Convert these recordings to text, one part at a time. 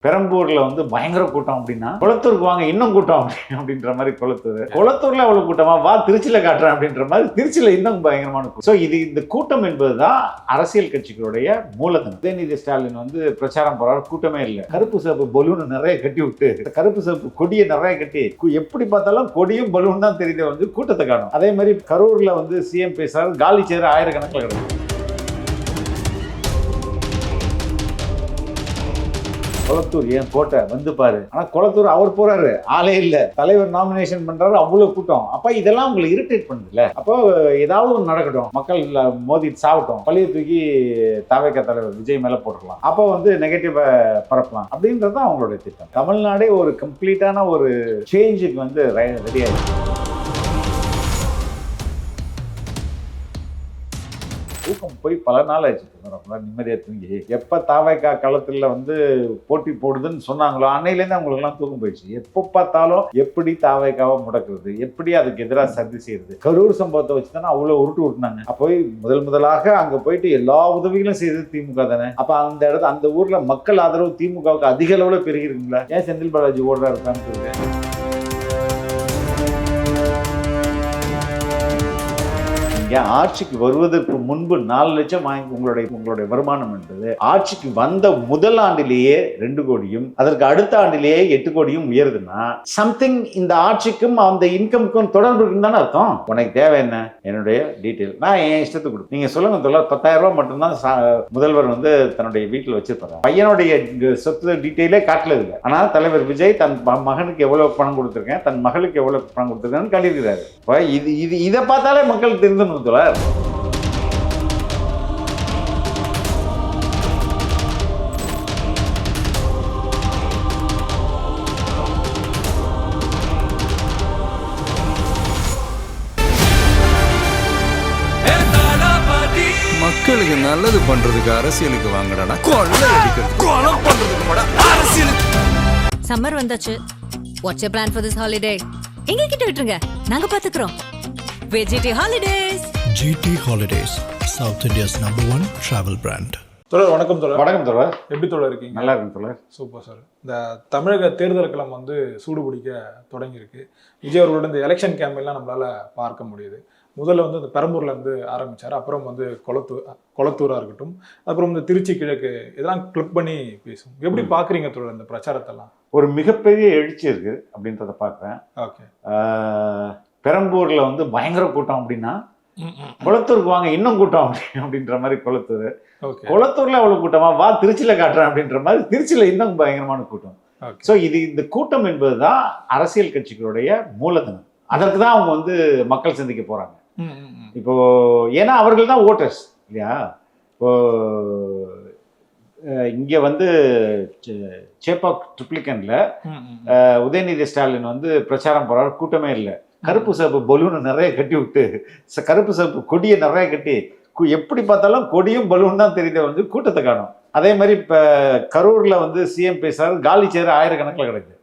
பெரம்பூர்ல வந்து பயங்கர கூட்டம் அப்படின்னா குளத்தூருக்கு வாங்க இன்னும் கூட்டம் அப்படின்ற மாதிரி குளத்தூர்ல அவ்வளவு கூட்டமா வா திருச்சியில காட்டுறேன் அப்படின்ற மாதிரி திருச்சியில இன்னும் பயங்கரமான கூட்டம். ஸோ இந்த கூட்டம் என்பதுதான் அரசியல் கட்சிகளுடைய மூலதனம். உதயநிதி ஸ்டாலின் வந்து பிரச்சாரம் போறாரு, கூட்டமே இல்லை. கருப்பு சிவப்பு பலூன் நிறைய கட்டி விட்டு கருப்பு சிவப்பு கொடியை நிறைய கட்டி எப்படி பார்த்தாலும் கொடியும் பலூன் தான் தெரியுது, வந்து கூட்டத்தை காணும். அதே மாதிரி கரூர்ல வந்து சிஎம் பேசுறாரு, காலி சேர் ஆயிரக்கணக்கில் கிடக்கு. குளத்தூர் ஏன் கோட்டை வந்து பாரு, ஆனா குளத்தூர் அவர் போறாரு, ஆளே இல்ல, தலைவர் நாமினேஷன் பண்றாரு, அவ்வளவு கூட்டம். அப்ப இதெல்லாம் உங்களை இரிட்டேட் பண்ணுதுல. அப்போ ஏதாவது ஒன்று நடக்கட்டும், மக்கள் மோதி சாவட்டும், பழைய தூக்கி தவிக தலைவர் விஜய் மேல போட்டுக்கலாம், அப்போ வந்து நெகட்டிவா பரப்பலாம் அப்படின்றதுதான் அவங்களுடைய திட்டம். தமிழ்நாடே ஒரு கம்ப்ளீட்டான ஒரு சேஞ்சுக்கு வந்து ரெடி ஆயிடுச்சு. தூக்கம் போய் பல நாள் ஆயிடுச்சு, நிம்மதியா தூங்கி. எப்ப தாவைக்கா களத்துல வந்து போட்டி போடுதுன்னு சொன்னாங்களோ அன்னையிலேருந்து அவங்களுக்கு எல்லாம் தூக்கம் போயிடுச்சு. எப்ப பார்த்தாலும் எப்படி தாவைக்காவை முடக்குறது, எப்படி அதுக்கு எதிராக சதி செய்யறது. கரூர் சம்பவத்தை வச்சுதானே அவ்வளவு உருட்டு விட்டுனாங்க. அப்போ முதலாக அங்க போயிட்டு எல்லா உதவிகளும் செய்தது திமுக தானே. அப்ப அந்த இடத்துல அந்த ஊர்ல மக்கள் ஆதரவு திமுகவுக்கு அதிக அளவுல பெருகி இருக்குங்களா? ஏன் செந்தில் பாலாஜி ஓடுறா இருக்கான்னு சொல்லுங்க. ஆட்சிக்கு வருவதற்கு முன்பு 4 லட்சம் வாங்கி உங்களுடைய வருமானம் என்பது ஆட்சிக்கு வந்த முதல் ஆண்டிலேயே 2 கோடியும் அதற்கு அடுத்த ஆண்டிலேயே 8 கோடியும் உயருதுன்னா சம்திங் இந்த ஆட்சிக்கும் அந்த இன்கமுக்கும் தொடர்பு இருக்குன்னு தானே அர்த்தம். உனக்கு தேவை என்ன? என்னுடைய டீட்டெயில் நான் என் இஷ்டத்துக்கு கொடு. நீங்க சொல்லுங்க, 10,000 ரூபாய் மட்டும்தான் முதல்வர் வந்து தன்னுடைய வீட்டில் வச்சிருப்பாரு. பையனுடைய சொத்து டீட்டெயிலே காட்டல இல்லை. ஆனா தலைவர் விஜய் தன் மகனுக்கு எவ்வளவு பணம் கொடுத்திருக்கேன், தன் மகளுக்கு எவ்வளவு பணம் கொடுத்திருக்கேன்னு காட்டியிருக்கிறாரு. இதை பார்த்தாலே மக்கள் தெரிந்து தொடர். மக்களுக்கு நல்லது பண்றதுக்கு அரசியலுக்கு வாங்கடா, கொள்ளை அடிக்கிறது கொலை பண்றதுக்கு கூட அரசியலுக்கு. சம்மர் வந்தாச்சு. What's your plan for this holiday? எங்க கிட்ட விட்டுருங்க, நாங்க பாத்துக்கிறோம். GT Holidays. GT Holidays, South India's #1 travel brand. தோழர் வணக்கம். தோழர் வணக்கம். தோழர் எப்படி தோழர் இருக்கீங்க? நல்லா இருக்கு தோழர். Super sir. இந்த தமிழக தேர்தல் களம் வந்து சூடு பிடிக்க தொடங்கியிருக்கு. விஜய் அவர்களோட இந்த எலெக்ஷன் கேம்பெயின்லாம் நம்மளால பார்க்க முடியுது. முதல்ல வந்து இந்த பெரம்பூர்ல இருந்து ஆரம்பிச்சார், அப்புறம் வந்து கொளத்தூரா இருக்கட்டும், அப்புறம் இந்த திருச்சி கிழக்கு, இதெல்லாம் கிளிக் பண்ணி பேசும். எப்படி பாக்குறீங்க தோழர் இந்த பிரச்சாரத்தெல்லாம்? ஒரு மிகப்பெரிய எழுச்சி இருக்கு அப்படின்றத பார்க்குறேன். ஓகே. பெரம்பூர்ல வந்து பயங்கர கூட்டம் அப்படின்னா குளத்தூருக்கு வாங்க இன்னும் கூட்டம் அப்படின்ற மாதிரி குளத்தூர்ல அவ்வளவு கூட்டமா வா திருச்சியில காட்டுறேன் அப்படின்ற மாதிரி திருச்சியில இன்னும் பயங்கரமான கூட்டம். ஸோ இந்த கூட்டம் என்பதுதான் அரசியல் கட்சிகளுடைய மூலதனம். அதற்கு தான் அவங்க வந்து மக்கள் சந்திக்க போறாங்க. இப்போ ஏன்னா அவர்கள் தான் ஓட்டர்ஸ் இல்லையா. இப்போ இங்க வந்து சேப்பாக் ட்ரிப்ளிகன்ல உதயநிதி ஸ்டாலின் வந்து பிரச்சாரம் போறாரு, கூட்டமே இல்லை. கருப்பு சிவப்பு பலூனை நிறைய கட்டி விட்டு கருப்பு சிவப்பு கொடியை நிறைய கட்டி எப்படி பார்த்தாலும் கொடியும் பலூன் தான் தெரியுது, வந்து கூட்டத்தை காணும். அதே மாதிரி இப்ப கரூர்ல வந்து சிஎம் பேசுறாரு, காலி சேர் ஆயிரக்கணக்கில் கிடக்கு.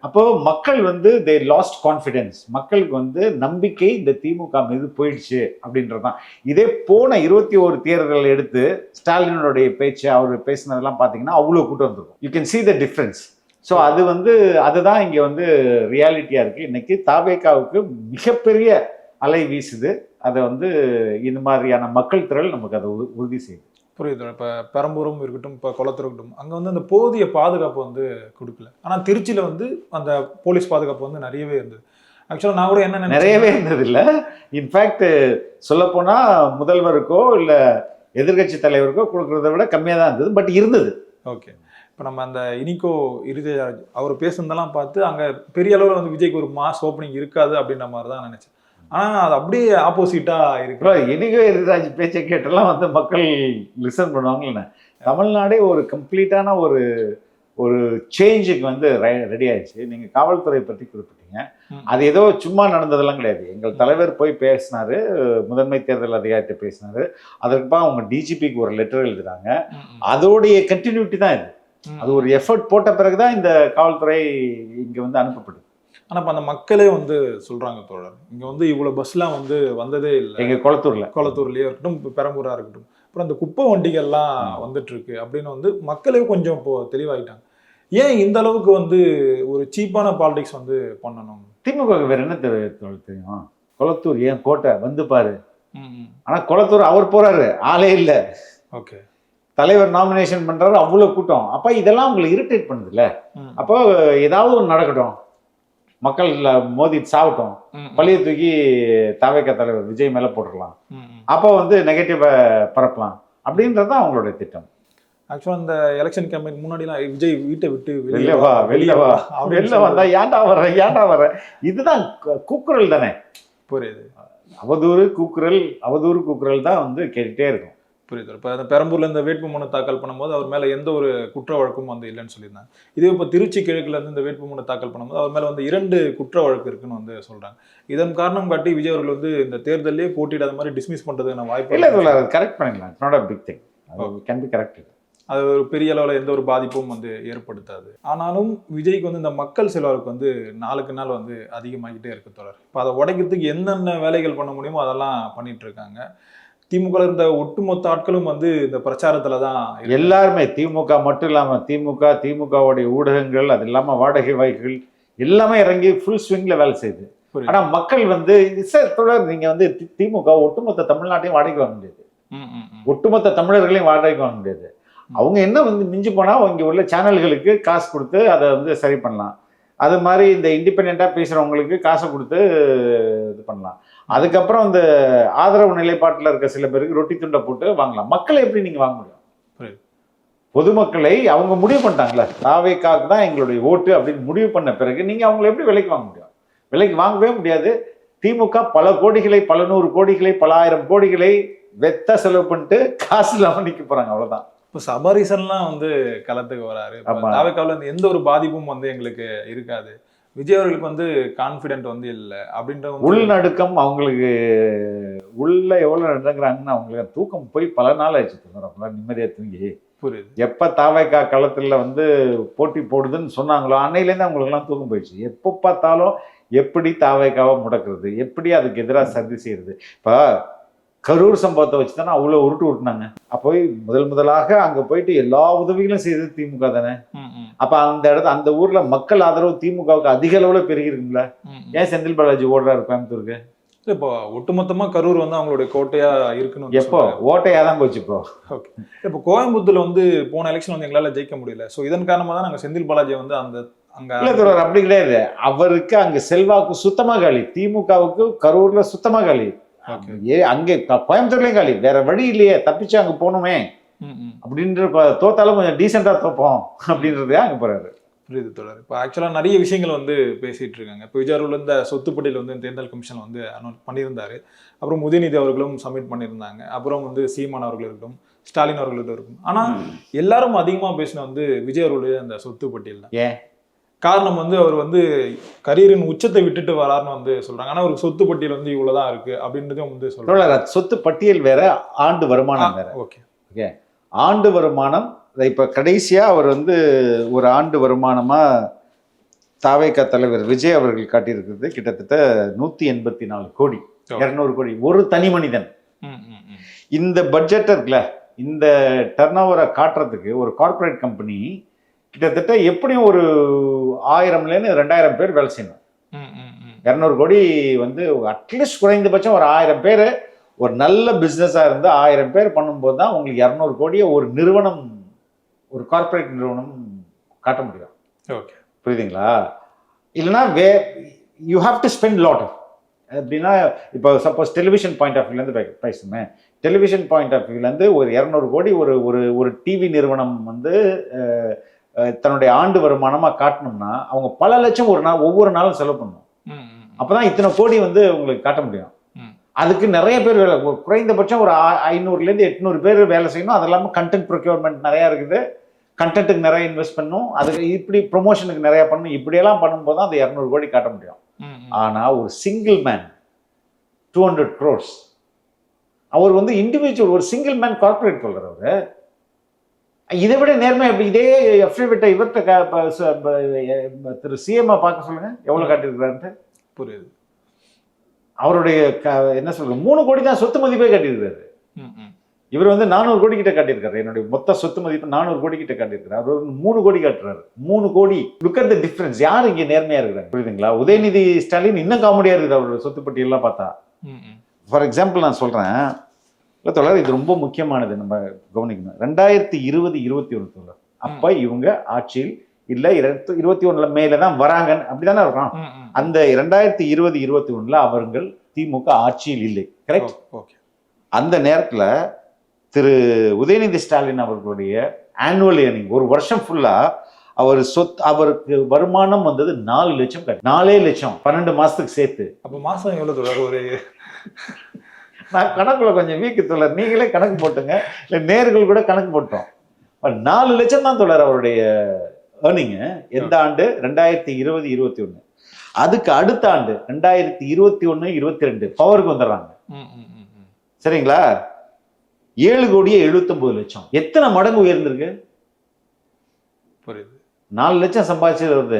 அப்போ மக்கள் வந்து தே லாஸ்ட் கான்ஃபிடன்ஸ். மக்களுக்கு வந்து நம்பிக்கை இந்த திமுக மீது போயிடுச்சு அப்படின்றதுதான். இதே போன 21 தேர்தல் எடுத்து ஸ்டாலினுடைய பேச்சு அவர் பேசினதெல்லாம் பார்த்தீங்கன்னா அவ்வளோ கூட்டம் வந்துருக்கும். You can see the difference. So அது வந்து அதுதான் இங்கே வந்து ரியாலிட்டியாக இருக்குது. இன்னைக்கு தாவேகாவுக்கு மிகப்பெரிய அலை வீசுது. அதை வந்து இந்த மாதிரியான மக்கள் திரள் நமக்கு அதை உறுதி செய்யுது. புரியுது. இப்போ பெரம்பூரும் இருக்கட்டும், இப்போ கொளத்தூர் இருக்கட்டும், அங்கே வந்து அந்த போதிய பாதுகாப்பு வந்து கொடுக்கல. ஆனால் திருச்சியில் வந்து அந்த போலீஸ் பாதுகாப்பு வந்து நிறையவே இருந்தது. ஆக்சுவலாக நான் கூட என்ன நிறையவே இருந்தது இல்லை. இன்ஃபேக்ட் சொல்லப்போனால் முதல்வருக்கோ இல்லை எதிர்கட்சி தலைவருக்கோ கொடுக்குறத விட கம்மியாக தான் இருந்தது, பட் இருந்தது. ஓகே. இப்போ நம்ம அந்த இனிகோ இருதயராஜ் அவர் பேசுனதெல்லாம் பார்த்து அங்கே பெரிய அளவில் வந்து விஜய்க்கு ஒரு மாஸ் ஓப்பனிங் இருக்காது அப்படின்ற மாதிரி தான் நினச்சேன். ஆனால் அது அப்படியே ஆப்போசிட்டாக இருக்கு. இனிகோ இருதயராஜ் பேச்சை கேட்டெல்லாம் வந்து மக்கள் லிசன் பண்ணுவாங்கல்ல. தமிழ்நாடே ஒரு கம்ப்ளீட்டான ஒரு சேஞ்சுக்கு வந்து ரெடி ஆயிடுச்சு. நீங்கள் காவல்துறை பற்றி குறிப்பிட்டீங்க. அது ஏதோ சும்மா நடந்ததெல்லாம் கிடையாது. எங்கள் தலைவர் போய் பேசினாரு, முதன்மை தேர்தல் அதிகாரிட்ட பேசினாரு. அதற்குப்பா அவங்க டிஜிபிக்கு ஒரு லெட்டர் எழுதுறாங்க. அதோடைய கண்டினியூட்டி தான் இது. அது ஒரு எஃபர்ட் போட்ட பிறகுதான் இந்த காவல்துறை இங்க வந்து அனுப்பப்படுது. ஆனா இப்ப அந்த மக்களே வந்து சொல்றாங்க தோழர், இங்க வந்து இவ்வளவு பஸ்லாம் வந்து வந்ததே இல்லை. எங்க கொளத்தூர்லயே இருக்கட்டும், பெரம்பூரா இருக்கட்டும், அப்புறம் அந்த குப்பை வண்டிகள்லாம் வந்துட்டு இருக்கு அப்படின்னு வந்து மக்களே கொஞ்சம் இப்போ தெளிவாயிட்டாங்க. ஏன் இந்த அளவுக்கு வந்து ஒரு சீப்பான பாலிடிக்ஸ் வந்து பண்ணணும்? திமுக வேற என்ன தெரியும்? கொளத்தூர் ஏன் கோட்டை வந்து பாரு. ம். ஆனா கொளத்தூர் அவர் போறாரு, ஆளே இல்ல. ஓகே. தலைவர் நாமினேஷன் பண்றாரு, அவ்வளவு கூட்டம். அப்ப இதெல்லாம் உங்களை இரிட்டேட் பண்ணுதுல்ல. அப்போ ஏதாவது ஒன்று நடக்கட்டும், மக்கள் மோதி சாவட்டும், பழைய தூக்கி தவிக தலைவர் விஜய் மேல போட்டுடலாம், அப்போ வந்து நெகட்டிவா பரப்பலாம் அப்படின்றதுதான் அவங்களுடைய திட்டம். ஆக்சுவலா இந்த எலெக்ஷன் கேம்பெயின் முன்னாடிலாம் விஜய் வீட்டை விட்டு வெளில வா வெளில வந்தா ஏன்டா வர இதுதான் கூக்குரல் தானே. புரியுது. அவதூறு கூக்குரல் தான் வந்து கேட்டுட்டே இருக்கும். புரியுது. இப்போ அந்த பெரம்பூர்ல இந்த வேட்புமனு தாக்கல் பண்ணும்போது அவர் மேல எந்த ஒரு குற்ற வழக்கும் வந்து இல்லைன்னு சொல்லியிருந்தாங்க. இதே இப்போ திருச்சி கிழக்குல இருந்து இந்த வேட்புமனு தாக்கல் பண்ணும்போது அவர் மேல வந்து 2 குற்ற வழக்கு இருக்குன்னு வந்து சொல்றாங்க. இதன் காரணம் காட்டி விஜய் அவர்கள் வந்து இந்த தேர்தலே போட்டியிடாத மாதிரி டிஸ்மிஸ் பண்றதுக்கான வாய்ப்பு இல்லை, கரெக்ட் பண்ணிக்கலாம். It's not a big thing. Can be corrected. அது ஒரு பெரிய அளவில் எந்த ஒரு பாதிப்பும் வந்து ஏற்படுத்தாது. ஆனாலும் விஜய்க்கு வந்து இந்த மக்கள் செல்வாக்கு வந்து நாளுக்கு நாள் வந்து அதிகமாகிட்டே இருக்கு தொடர். இப்போ அதை உடைக்கிறதுக்கு என்னென்ன வேலைகள் பண்ண முடியுமோ அதெல்லாம் பண்ணிட்டு இருக்காங்க. திமுக இருந்த ஒட்டுமொத்த ஆட்களும் வந்து இந்த பிரச்சாரத்துல தான் எல்லாருமே, திமுக மட்டும் இல்லாம திமுகவுடைய ஊடகங்கள், அது இல்லாம வாடகை வாய்கள் எல்லாமே இறங்கி ஃபுல் ஸ்விங்ல வேலை செய்யுது. ஆனா மக்கள் வந்து தொடர் நீங்க வந்து திமுக ஒட்டுமொத்த தமிழ்நாட்டையும் வாடகைக்கு வாங்க முடியாது, ஒட்டுமொத்த தமிழர்களையும் வாடகைக்கு வாங்க முடியாது. அவங்க என்ன வந்து மிஞ்சி போனா இங்க உள்ள சேனல்களுக்கு காசு கொடுத்து அதை வந்து சரி பண்ணலாம். அது மாதிரி இந்த இண்டிபெண்டா பேசுறவங்களுக்கு காசை கொடுத்து இது பண்ணலாம். அதுக்கப்புறம் இந்த ஆதரவு நிலைப்பாட்டில் இருக்க சில பேருக்கு ரொட்டி துண்டை போட்டு வாங்கலாம். மக்களை எப்படி நீங்க வாங்க முடியும்? பொதுமக்களை அவங்க முடிவு பண்ணிட்டாங்களே, தாவேக்காக்கு தான் எங்களுடைய ஓட்டு அப்படின்னு முடிவு பண்ண பிறகு நீங்க அவங்களை எப்படி விலைக்கு வாங்க முடியும்? விலைக்கு வாங்கவே முடியாது. திமுக பல கோடிகளை, பல 100 கோடிகளை, பல 1000 கோடிகளை வெத்த செலவு பண்ணிட்டு காசு இல்லாம நிக்க போறாங்க, அவ்வளவுதான். இப்போ சபரீசன்லாம் வந்து களத்துக்கு வராரு. தாவேக்காவில் எந்த ஒரு பாதிப்பும் வந்து எங்களுக்கு இருக்காது, விஜய் அவர்களுக்கு வந்து கான்ஃபிடென்ட் வந்து இல்லை அப்படின்ற உள்நடுக்கம் அவங்களுக்கு உள்ள எவ்வளவு நடந்துக்கிறாங்கன்னு அவங்களுக்கு தூக்கம் போய் பல நாள் ஆயிடுச்சு. அப்பெல்லாம் நிம்மதியா தூங்கி. புரியுது. எப்ப தாவேக்கா களத்துல வந்து போட்டி போடுதுன்னு சொன்னாங்களோ அன்னையிலேருந்து அவங்களுக்கு எல்லாம் தூக்கம் போயிடுச்சு. எப்போ பார்த்தாலும் எப்படி தாவேக்காவை முடக்கிறது, எப்படி அதுக்கு எதிராக சதி செய்யறது. இப்ப கரூர் சம்பவத்தை வச்சு தானே அவ்வளோ உருட்டுனாங்க. அப்போ முதலாக அங்க போயிட்டு எல்லா உதவிகளும் செய்தது திமுக தானே. அப்ப அந்த அந்த ஊர்ல மக்கள் ஆதரவு திமுகவுக்கு அதிக அளவுல பெருகி இருக்குங்களா? ஏன் செந்தில் பாலாஜி ஓடுறாரு கோயம்புத்தூருக்கு? இப்போ ஒட்டுமொத்தமா கரூர் வந்து அவங்களுடைய கோட்டையா இருக்குன்னு எப்போ ஓட்டையா தான் போச்சு. இப்போ ஓகே. இப்போ கோயம்புத்தூர்ல வந்து போன எலெக்ஷன் வந்து எங்களால ஜெயிக்க முடியல. ஸோ இதன் காரணமா தான் நாங்க செந்தில் பாலாஜி வந்து அந்த அங்க அப்படி கிடையாது. அவருக்கு அங்க செல்வாக்கு சுத்தமா காலி. திமுகவுக்கு கரூர்ல சுத்தமா காலி. அங்கே கோயம்புத்தூர்லயும் காலி. வேற வழி இல்லையே, தப்பிச்சு அங்க போகணுமே அப்படின்ற, தோத்தாலும் கொஞ்சம் டீசெண்டா தோப்போம் அப்படின்றதே அங்க போறாரு. புரியுது தொடர். இப்போ ஆக்சுவலாக நிறைய விஷயங்கள் வந்து பேசிட்டு இருக்காங்க. இப்போ விஜய் அவர்கள் இந்த சொத்துப்பட்டியல் வந்து தேர்தல் கமிஷன் வந்து அனௌன்ஸ் பண்ணியிருந்தாரு. அப்புறம் உதயநிதி அவர்களும் சப்மிட் பண்ணியிருந்தாங்க. அப்புறம் வந்து சீமான் அவர்கள் இருக்கட்டும், ஸ்டாலின் அவர்கள் இருக்கும். ஆனால் எல்லாரும் அதிகமாக பேசின வந்து விஜய் அவர்களுடைய அந்த சொத்து பட்டியல் தான். ஏன் காரணம் வந்து அவர் வந்து கரியரின் உச்சத்தை விட்டுட்டு வராருன்னு வந்து சொல்றாங்க. ஆனா ஒரு சொத்து பட்டியல் வந்து இவ்வளவுதான் இருக்கு அப்படின்றதையும் வந்து சொல்றாங்க. சொத்து பட்டியல் வேற, ஆண்டு வருமானம் வேற. Okay okay. ஆண்டு வருமானம் இப்ப கடைசியா அவர் வந்து ஒரு ஆண்டு வருமானமா தாவேகா தலைவர் விஜய் அவர்கள் காட்டியிருக்கிறது கிட்டத்தட்ட 184 கோடி, 200 கோடி ஒரு தனி மனிதன். இந்த பட்ஜெட் இருக்குல்ல, இந்த டர்ன் ஓவரை காட்டுறதுக்கு ஒரு கார்பரேட் கம்பெனி கிட்டத்தட்ட எப்படியும் ஒரு 1000லேருந்து 2000 பேர் வேலை செய்யணும். 200 கோடி வந்து அட்லீஸ்ட் குறைந்தபட்சம் ஒரு 1000 பேர் ஒரு நல்ல பிஸ்னஸாக இருந்து 1000 பேர் பண்ணும்போது தான் உங்களுக்கு 200 கோடியை ஒரு நிறுவனம், ஒரு கார்பரேட் நிறுவனம் காட்ட முடியும். ஓகே, புரியுதுங்களா? இல்லைன்னா you have to spend lot. அப்படின்னா இப்போ சப்போஸ் டெலிவிஷன் பாயிண்ட் ஆஃப் வியூலேருந்து பேசுமே, டெலிவிஷன் பாயிண்ட் ஆஃப் வியூலேருந்து ஒரு 200 கோடி ஒரு டிவி நிறுவனம் வந்து தன்னுடைய ஆண்டு வருமானமாக காட்டணும்னா அவங்க பல லட்சம் ஒவ்வொரு நாளும் செலவு பண்ணணும். அப்போதான் இத்தனை கோடி வந்து உங்களுக்கு காட்ட முடியும். அதுக்கு நிறைய பேர் வேலை, குறைந்தபட்சம் ஒரு 500லேருந்து 800 பேர் வேலை செய்யணும். அது இல்லாமல் கண்டென்ட் ப்ரொக்யூர்மெண்ட் நிறையா இருக்குது, கண்டென்ட்டுக்கு நிறைய இன்வெஸ்ட் பண்ணணும், அதுக்கு இப்படி ப்ரொமோஷனுக்கு நிறையா பண்ணணும். இப்படியெல்லாம் பண்ணும்போது தான் அந்த 200 கோடி காட்ட முடியும். ஆனால் ஒரு சிங்கிள் மேன் 200 crores, அவர் வந்து இண்டிவிஜுவல் ஒரு சிங்கிள் மேன் கார்பரேட் சொல்கிறவர். இதை விட நேர்மை அப்படி இதே எஃப்ரிவிட்ட இவர்கிட்ட திரு சிஎம்ஐ பார்க்க சொல்லுங்க எவ்வளோ காட்டியிருக்கிறாருன்ட்டு. புரியுது. அவருடைய என்ன சொல்றது 3 கோடி தான் சொத்து மதிப்பே கட்டியிருக்காரு. இவர் வந்து 400 கோடி கிட்ட காட்டியிருக்காரு. என்னுடைய மொத்த சொத்து மதிப்பு 400 கோடி கிட்ட காட்டியிருக்காரு. அவர் 3 கோடி காட்டுறாரு. 3 கோடி. Look at the difference. யார் இங்க நேர்மையா இருக்கிறாங்க? புரியுதுங்களா? உதயநிதி ஸ்டாலின் இன்னும் காமெடியா இருக்குது அவரோட சொத்து பட்டியலாம் பார்த்தா. ஃபார் எக்ஸாம்பிள் நான் சொல்றேன், இல்லை தோழர், இது ரொம்ப முக்கியமானது, நம்ம கவனிக்கணும். 2020-21 தோழர், அப்ப இவங்க ஆட்சியில் இல்ல, 21 மேல தான் வராங்கன்னு அப்படிதானே இருக்கும். அந்த 2020-21 அவர்கள் திமுக ஆட்சியில் இல்லை. கரெக்ட்? அந்த நேரத்துல திரு உதயநிதி ஸ்டாலின் அவர்களுடைய ஆனுவல் ஏர்னிங் ஒரு வருஷம் ஃபுல்லா அவருக்கு வருமானம் வந்தது 4 லட்சம். 4 லட்சம் 12 மாசத்துக்கு சேர்த்து. அப்ப மாசம் எவ்வளவு தோழர்? ஒரு நான் கணக்குல கொஞ்சம் வீக்கு தோழர், நீங்களே கணக்கு போட்டுங்க, இல்லை நேர்கள் கூட கணக்கு போட்டோம். 4 லட்சம் தான் தோழர் அவருடைய ஏர்னிங். எந்த ஆண்டு? 2020-21. அதுக்கு அடுத்த ஆண்டு 2021-22 பவருக்கு வந்துடுறாங்க. சரிங்களா? 7,79,00,000. எத்தனை மடங்கு உயர்ந்திருக்கு? புரியுது. 4 லட்சம் சம்பாதிச்சது வருது.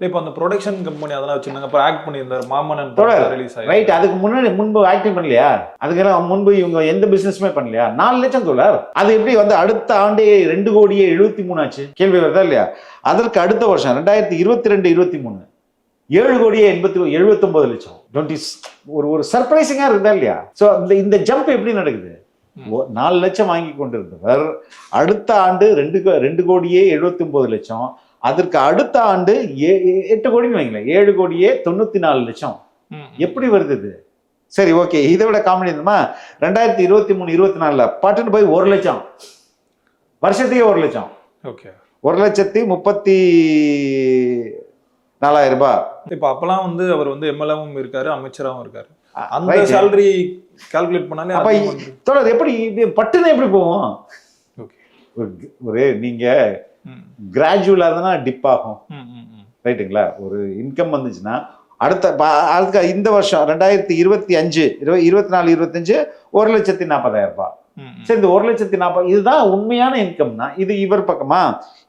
இப்போ அந்த ப்ரொடக்ஷன் கம்பெனி அதெல்லாம் வச்சிருந்தாங்க, அப்போ ஆக்ட் பண்ணியிருந்தாரு மாமன்னன் ரிலீஸ் ஆகி. ரைட். அதுக்கு முன்பு ஆக்டிங் பண்ணலையா? அதுக்கெல்லாம் முன்பு இவங்க எந்த பிசினஸுமே பண்ணலையா? 4 லட்சம் தோழர். அது எப்படி வந்து அடுத்த ஆண்டே 2,73,00,000 ஆச்சு? கேள்வி வருதா இல்லையா? அதற்கு அடுத்த வருஷம் 2022-23 7,79,00,000. ஒரு சர்ப்ரைசிங்கா இருக்குதா இல்லையா? ஸோ இந்த ஜம்ப் எப்படி நடக்குது? 4 லட்சம் வாங்கி கொண்டிருந்தவர் அடுத்த ஆண்டு 2,79,00,000. அதற்கு அடுத்த ஆண்டு 8 கோடின்னு வைங்களேன், 7,94,00,000. எப்படி வருது? சரி, ஓகே. இதை விட காமெடி இருந்தமா 2023-24 பாட்டுன்னு போய் 1 லட்சம். வருஷத்துக்கே 1 லட்சம். ஓகே. 1,34,000 ரூபாய். இப்போ அப்பெல்லாம் வந்து அவர் வந்து எம்எல்ஏவும் இருக்காரு, அமைச்சராகவும் இருக்காரு. அந்த சேலரி கால்குலேட் பண்ணாலே அப்ப தொடர் எப்படி பட்டுன்னு எப்படி போகும்? ஒரு நீங்க கிராஜுவலா இருந்தா டிப் ஆகும். ரைட்டுங்களா? ஒரு இன்கம் வந்துச்சுன்னா அடுத்த இந்த வருஷம் 2025-24-25 1,40,000 ரூபாய். சரி, இந்த 1,40,000 இதுதான் உண்மையான இன்கம்னா, இது இவர் பக்கமா?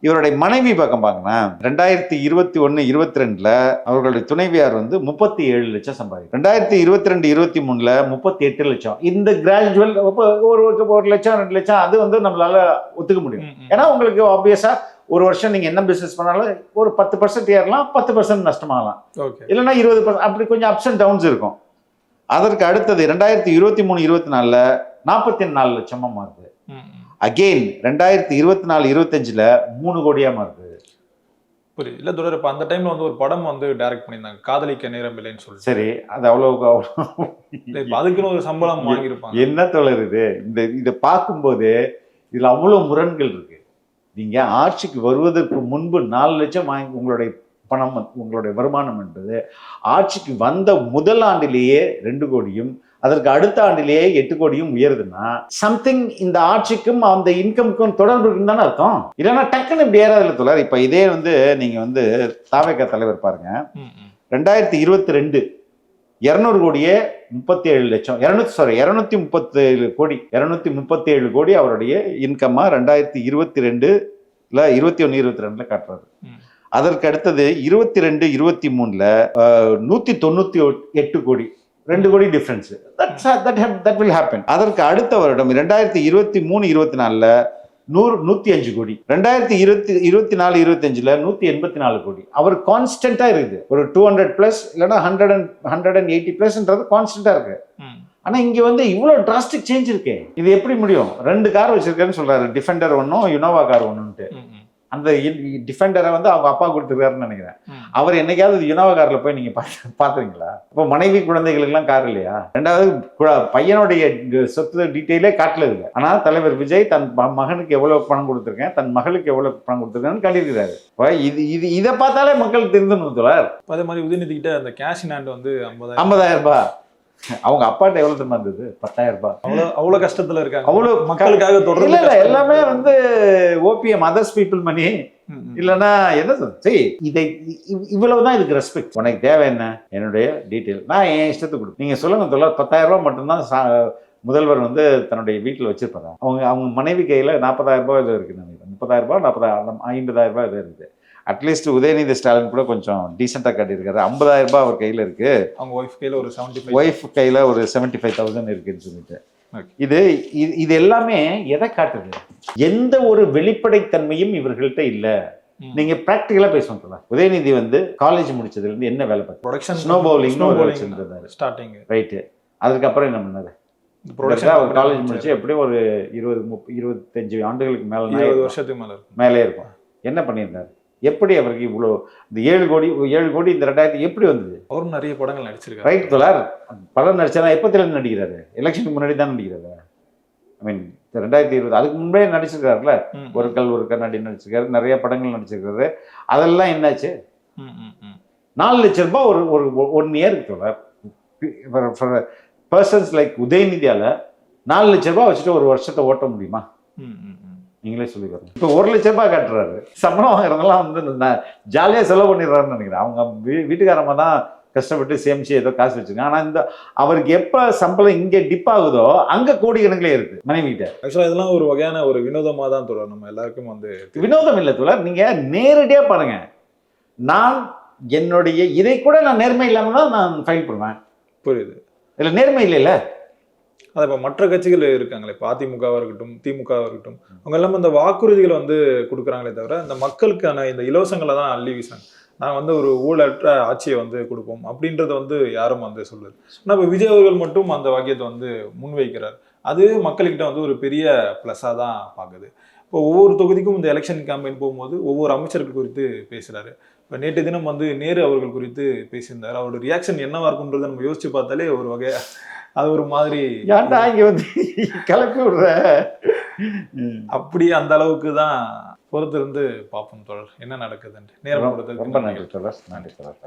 இவருடைய மனைவி பக்கம் பாக்கனா 2021-22 அவர்களுடைய துணைவியார் வந்து 37 லட்சம் சம்பாதிக்கும். 2022-23 38 லட்சம். இந்த கிராஜுவல் ஒரு 1 லட்சம் 2 லட்சம் அது வந்து நம்மளால ஒத்துக்க முடியும். ஏன்னா உங்களுக்கு ஆப்வியஸா ஒரு வருஷம் நீங்க என்ன பிசினஸ் பண்ணாலும் ஒரு 10% ஏறலாம், 10% நஷ்டமாகலாம், இல்லைன்னா 20%. அப்படி கொஞ்சம் அப்ஸ் அண்ட் டவுன்ஸ் இருக்கும். அதற்கு அடுத்தது 2023-24 44 லட்சமா மாறுது. அகெயின் 2024-25 3 கோடியா மாறுது. புரியுது. இல்ல தொடர், இப்ப அந்த டைம்ல வந்து ஒரு படம் வந்து டைரக்ட் பண்ணியிருந்தாங்க, காதலிக்க நேரம் இல்லைன்னு சொல்லி. சரி, அது அவ்வளவு அதுக்குன்னு ஒரு சம்பளம் வாங்கியிருப்பாங்க. என்ன தொடர் இது? இதை பார்க்கும்போது இதுல அவ்வளவு முரண்கள் இருக்கு. நீங்க ஆட்சிக்கு வருவதற்கு முன்பு 4 லட்சம் வாங்கி உங்களுடைய பணம், உங்களுடைய வருமானம் என்பது ஆட்சிக்கு வந்த முதல் ஆண்டிலேயே 2 கோடியும் அதற்கு அடுத்த ஆண்டிலேயே 8 கோடியும் உயருதுன்னா சம்திங் இந்த ஆட்சிக்கும் அந்த இன்கமுக்கும் தொடர்பு இருக்குன்னு தானே அர்த்தம். இல்லைன்னா டக்குன்னு இப்படி ஏறாதுல தோழர். இப்ப இதே வந்து நீங்க வந்து தாவேகா தலைவர் பாருங்க, 2022 200 கோடியே 37 லட்சம் 237 கோடி 237 கோடி அவருடைய இன்கம்மா 2022-21-22 காட்டுறாரு. அதற்கு அடுத்தது 22-23 198 கோடி, 2 கோடி டிஃபரன்ஸ். that will happen. அதற்கு அடுத்த வருடம் 2023-24 105 கோடி, 2024-25 184 கோடி. அவர் கான்ஸ்டன்டா இருக்குது. ஒரு 200+ இல்லைன்னா 180+ன்றது கான்ஸ்டன்டா இருக்கு. ஆனா இங்க வந்து இவ்வளவு டிராஸ்டிக் சேஞ்ச் இருக்கு. இது எப்படி முடியும்? 2 கார் வச்சிருக்கேன்னு சொல்றாரு, டிஃபெண்டர் ஒன்னும் யுனோவா கார் ஒன்னுட்டு. அந்த டிஃபெண்டரை வந்து அவங்க அப்பா கொடுத்துருக்காருன்னு நினைக்கிறேன். அவர் என்னைக்காவது யுனோவா கார்ல போய் நீங்க பாத்துறீங்களா? இப்போ மனைவி குழந்தைகளுக்கு எல்லாம் கார் இல்லையா? 2வது பையனுடைய சொத்து டீட்டெயிலே காட்டல இல்லை. ஆனா தலைவர் விஜய் தன் மகனுக்கு எவ்வளவு பணம் கொடுத்துருக்கேன், தன் மகளுக்கு எவ்வளவு பணம் கொடுத்துருக்கேன்னு காட்டியிருக்கிறாரு. இதை பார்த்தாலே மக்கள் திருந்தணும் தோழர். அதே மாதிரி உதயநிதி கிட்ட அந்த கேஷ் இன் ஹேண்ட் வந்து 50,000 ரூபாய். அவங்க அப்பாட்ட எவ்வளவு தெரியுமா இருந்தது? 10,000 ரூபாய். அவ்வளவு கஷ்டத்துல இருக்காங்க. அவ்வளவு மக்களுக்காக தொடர்ந்து எல்லாமே வந்து ஓபிஎம் அதர்ஸ் பீப்புள் மணி. இல்லைன்னா என்ன சரி, இதை இவ்வளவுதான் இதுக்கு ரெஸ்பெக்ட். உனக்கு தேவை என்ன? என்னுடைய டீட்டெயில் நான் என் இஷ்டத்துக்கு கொடுப்பேன். நீங்க சொல்லுங்க தோழர், 10,000 ரூபாய் மட்டும்தான் முதல்வர் வந்து தன்னுடைய வீட்டில் வச்சிருப்பாங்க. அவங்க மனைவி கையில 40,000 ரூபாய் இது இருக்கு. 30,000 ரூபாய் 40,000 50,000 ரூபாய் இது இருக்குது. அட்லீஸ்ட் உதயநிதி ஸ்டாலின் கூட கொஞ்சம் டீசெண்டாக காட்டியிருக்காரு. 50,000 ரூபாய் அவர் கையில் இருக்கு. அவங்க ஒய்ஃப் கையில் ஒரு 75,000 ஒய்ஃப் கையில் ஒரு 75,000 இருக்குன்னு சொல்லிட்டு Okay. இது எல்லாமே எதை காட்டுது? எந்த ஒரு வெளிப்படைத்தன்மையும் இவர்கள்ட்ட இல்ல. நீங்க பிராக்டிகலா பேசணும். உதயநிதி வந்து காலேஜ் முடிச்சதுல இருந்து என்ன வேலை பார்த்து production snow bowling starting right. அதுக்கப்புறம் என்ன பண்ணாரு? ப்ரொடக்ஷன் காலேஜ் முடிச்சு எப்படியும் ஒரு 20-25 ஆண்டுகளுக்கு மேல 20 வருஷத்துக்கு மேல இருக்கும். மேலே இருக்கும். என்ன பண்ணியிருந்தாரு? எப்படி அவருக்கு இவ்வளோ இந்த 7 கோடி இந்த 2000 எப்படி வந்தது? அவரும் நிறைய படங்கள் நடிச்சிருக்காரு. ரைட் தோழர். படம் நடிச்சாரா? எப்பத்திலேருந்து நடிக்கிறாரு? எலெக்ஷனுக்கு முன்னாடி தான் நடிக்கிறாரு. ஐ மீன் 2020 அதுக்கு முன்பே நடிச்சிருக்காருல்ல. ஒரு கண்ணாடி நடிச்சிருக்காரு, நிறைய படங்கள் நடிச்சிருக்காரு. அதெல்லாம் என்னாச்சு? 4 லட்சம் ரூபாய் ஒரு 1 இயருக்கு தோழர். பர்சன்ஸ் லைக் உதயநிதியால 4 லட்சம் ரூபாய் வச்சுட்டு ஒரு வருஷத்தை ஓட்ட முடியுமா? நீங்களே சொல்லிக்கிறோம். இப்போ 1 லட்சம் ரூபாய் கட்டுறாரு. சம்பளம் வாங்குறதெல்லாம் வந்து ஜாலியாக செலவு பண்ணிடுறாருன்னு நினைக்கிறேன். அவங்க வீட்டுக்காரமா தான் கஷ்டப்பட்டு சேமிச்சு ஏதோ காசு வச்சுருக்காங்க. ஆனால் இந்த அவருக்கு எப்போ சம்பளம் இங்கே டிப் ஆகுதோ அங்கே கோடிக்கணக்கிலே இருக்கு மனைவிகிட்ட. ஆக்சுவலாக இதெல்லாம் ஒரு வகையான ஒரு வினோதமாக தான் தோழர். நம்ம எல்லாருக்கும் வந்து வினோதம் இல்லை தோழர். நீங்கள் நேரடியாக பாருங்க. நான் என்னுடைய இதை கூட நான் நேர்மை இல்லாமல் தான் நான் ஃபைல் பண்ணுவேன். புரியுது. இதில் நேர்மை இல்லைல்ல. அதை இப்போ மற்ற கட்சிகள் இருக்காங்களே, இப்போ அதிமுகவாக இருக்கட்டும், திமுகவாக இருக்கட்டும், அவங்க எல்லாமே இந்த வாக்குறுதிகளை வந்து கொடுக்குறாங்களே தவிர இந்த மக்களுக்கான இந்த இலவசங்களை தான் அள்ளி வீசாங்க. நாங்கள் வந்து ஒரு ஊழலற்ற ஆட்சியை வந்து கொடுப்போம் அப்படின்றத வந்து யாரும் வந்து சொல்லுது. ஆனால் இப்போ விஜய் அவர்கள் மட்டும் அந்த வாக்கியத்தை வந்து முன்வைக்கிறார். அது மக்கள்கிட்ட வந்து ஒரு பெரிய ப்ளஸ்ஸாக தான் பார்க்குது. இப்போ ஒவ்வொரு தொகுதிக்கும் இந்த எலெக்ஷன் கேம்பெயின் போகும்போது ஒவ்வொரு அமைச்சர்கள் குறித்து பேசுகிறாரு. இப்போ நேற்று தினம் வந்து நேரு அவர்கள் குறித்து பேசியிருந்தார். அவரோட ரியாக்ஷன் என்னவா இருக்குன்றதை நம்ம யோசிச்சு பார்த்தாலே ஒரு வகையா அது ஒரு மாதிரி ஏன்டா இங்க வந்து கிளப்பி விடுற அப்படி அந்த அளவுக்கு தான் பொறுத்திருந்து பார்ப்போம் தோழர் என்ன நடக்குதுன்னு. நேரம் கொடுத்ததுக்கு ரொம்ப நன்றி தோழர். நன்றி தோழர்.